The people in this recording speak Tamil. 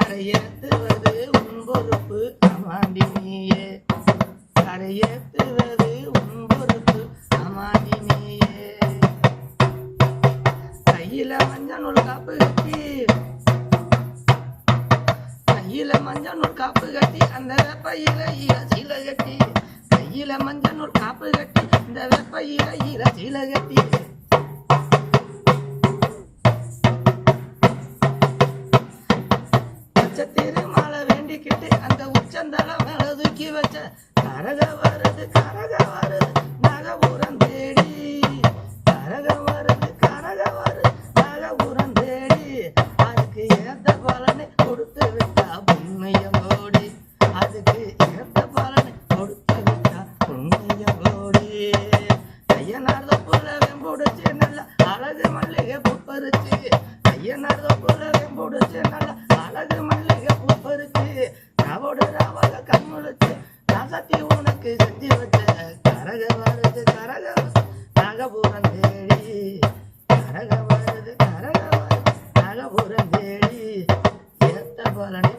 கரையேற்றுவது உன் பொறுப்பு அமாண்டி நீயே, கரையேற்றுவது உன் பொறுப்பு அமாண்டி நீயே. கையில மஞ்சள் நூல் காப்பு கட்டி, கையில மஞ்சள் நூல் காப்பு கட்டி அந்த வெப்பையில ஈர சீல கட்டி, கையில மஞ்சள் நூல் காப்பு கட்டி இந்த வெப்பையில ஈர சீல கட்டி. திருமாலை வேண்டிக்கிட்டு அந்த உச்சந்தலை மேல தூக்கி வச்ச கரக வருது நகபுரம் தேடி, கரக வருது நகபுரம் தேடி. அதுக்கு ஏத்த பலனை கொடுத்து விட்டா புண்ணியங்கோடி, அதுக்கு ஏத்த பலனை கொடுத்து விட்டா புண்ணியங்கோடி. கையனார்த புல வெம்புடிச்சு நல்ல அழகு மல்லிகை பூப்பறிச்சு, கையனார்த புல வெம்புடிச்சு நல்ல அழகு மல்லிகை பூப்பறிச்சு. ராவோடு ராவாக கண்முழிச்சு ராசத்தி உனக்கு செஞ்சு வச்ச கரக வருது நகபுரம் தேடி, கரக வருது நகபுரம் தேடி. ஏத்த பலனை